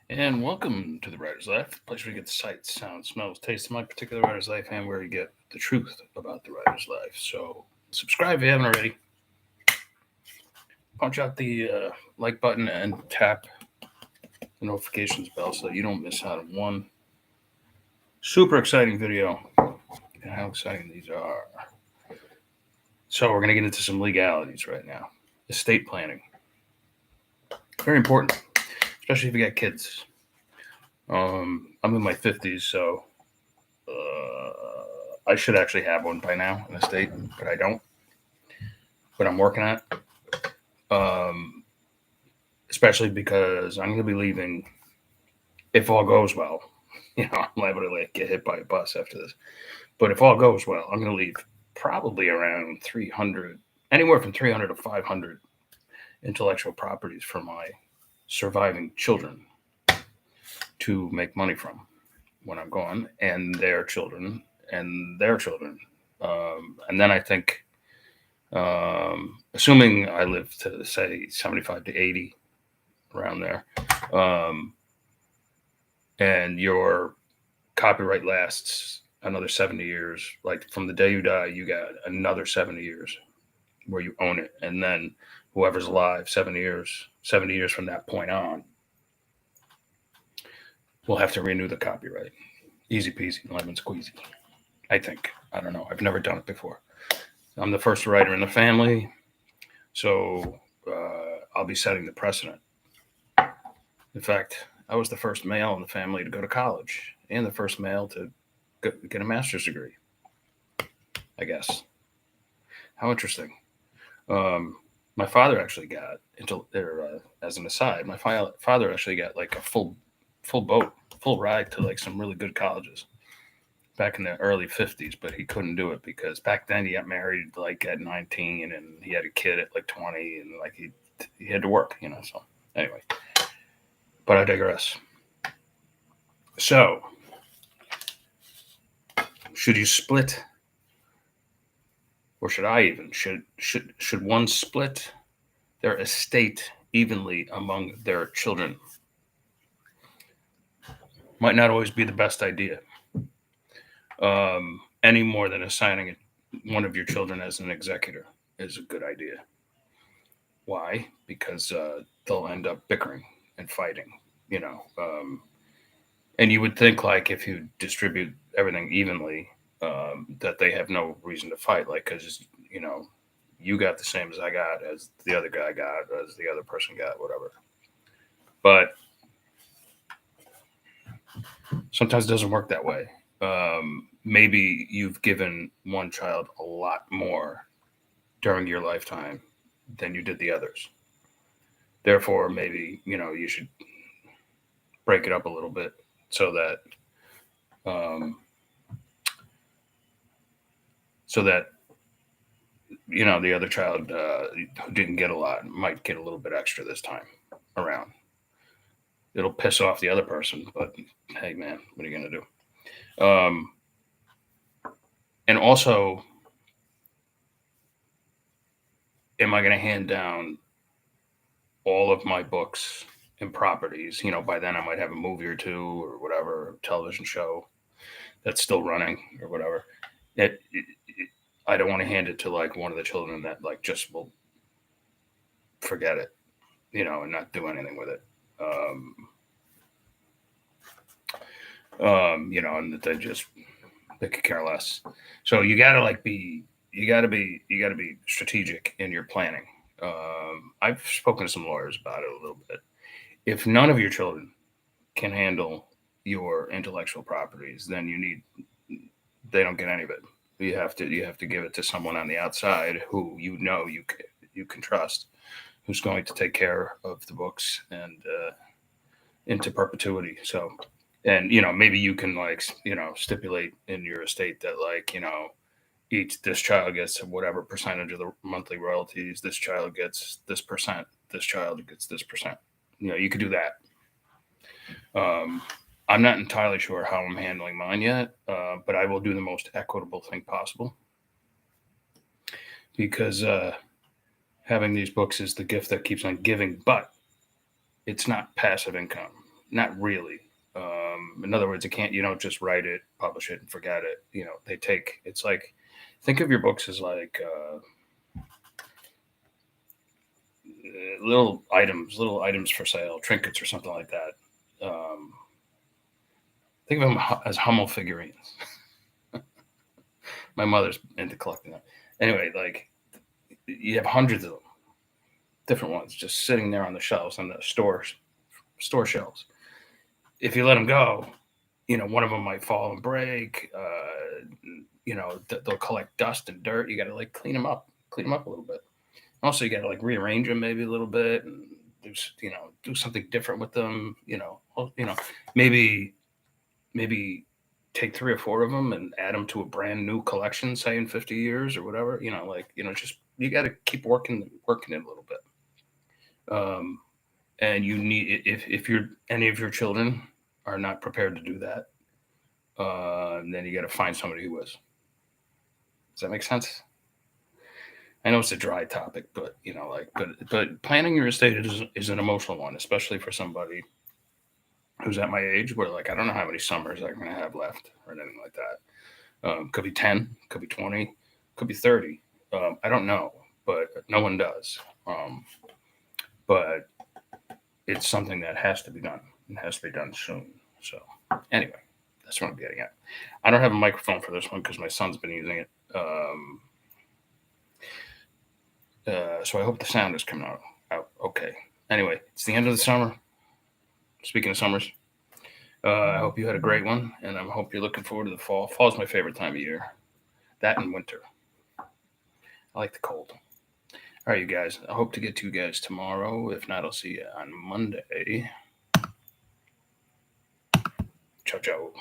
And welcome to the Writer's Life, the place where you get the sights, sounds, smells, tastes of my particular writer's life, and where you get the truth about the writer's life. So, subscribe if you haven't already. Punch out the like button and tap the notifications bell so that you don't miss out on one super exciting video. And how exciting these are. So, we're going to get into some legalities right now. Estate planning. Very important, especially if you got kids. I'm in my 50s, so I should actually have one by now, an estate, but I don't. But I'm working on it. Um, Especially because I'm going to be leaving if all goes well. I'm liable to get hit by a bus after this. But if all goes well, I'm going to leave probably around 300, anywhere from 300 to 500 intellectual properties for my surviving children to make money from when I'm gone, and their children and their children. And then I think, assuming I live to say 75 to 80, around there, um, and your copyright lasts another 70 years, like from the day you die, you got another 70 years where you own it. And then whoever's alive 70 years from that point on, will have to renew the copyright. Easy peasy, lemon squeezy. I think. I don't know. I've never done it before. I'm the first writer in the family, so I'll be setting the precedent. In fact, I was the first male in the family to go to college and the first male to get a master's degree, I guess. How interesting. Um, my father actually got as an aside, my father actually got like a full boat, full ride to like some really good colleges back in the early 50s, but he couldn't do it because back then he got married like at 19 and he had a kid at like 20 and like he had to work. So anyway, but I digress. So, should you split, or should I even should one split their estate evenly among their children? Might not always be the best idea, any more than assigning one of your children as an executor is a good idea. Why? Because they'll end up bickering and fighting, you know. And you would think, like, if you distribute everything evenly, that they have no reason to fight, like, because, you got the same as I got, as the other guy got, as the other person got, whatever. But sometimes it doesn't work that way. Maybe you've given one child a lot more during your lifetime than you did the others. Therefore, maybe you should break it up a little bit so that um, so that the other child who didn't get a lot might get a little bit extra this time around. It'll piss off the other person, but hey, man, what are you gonna do? And also, am I going to hand down all of my books and properties? By then I might have a movie or two or whatever, television show that's still running or whatever. I don't want to hand it to like one of the children that like just will forget it, and not do anything with it. And that they could care less. So you gotta be strategic in your planning. I've spoken to some lawyers about it a little bit. If none of your children can handle your intellectual properties, then they don't get any of it. You have to give it to someone on the outside who you can trust, who's going to take care of the books and into perpetuity. So, and maybe you can stipulate in your estate that each this child gets whatever percentage of the monthly royalties. This child gets this percent. This child gets this percent. You could do that. I'm not entirely sure how I'm handling mine yet, but I will do the most equitable thing possible because having these books is the gift that keeps on giving. But it's not passive income. Not really. In other words, you don't just write it, publish it, and forget it. It's like, think of your books as like little items for sale, trinkets or something like that. Think of them as Hummel figurines. My mother's into collecting them. Anyway, like you have hundreds of them, different ones, just sitting there on the shelves on the store shelves. If you let them go, one of them might fall and break. They'll collect dust and dirt. You got to like clean them up a little bit. Also, you got to like rearrange them maybe a little bit and do something different with them. Maybe maybe take 3 or 4 of them and add them to a brand new collection, say in 50 years or whatever. Just you got to keep working it a little bit. And you need if any of your children are not prepared to do that, then you got to find somebody who is. Does that make sense? I know it's a dry topic, but but planning your estate is an emotional one, especially for somebody who's at my age, where like I don't know how many summers I'm going to have left or anything like that. Could be 10, could be 20, could be 30. I don't know, but no one does. But it's something that has to be done. It has to be done soon. So anyway, that's what I'm getting at. I don't have a microphone for this one because my son's been using it. So I hope the sound is coming out okay. Anyway, it's the end of the summer. Speaking of summers, I hope you had a great one, and I hope you're looking forward to the fall. Fall is my favorite time of year. That and winter. I like the cold. All right, you guys. I hope to get to you guys tomorrow. If not, I'll see you on Monday. Ciao, ciao.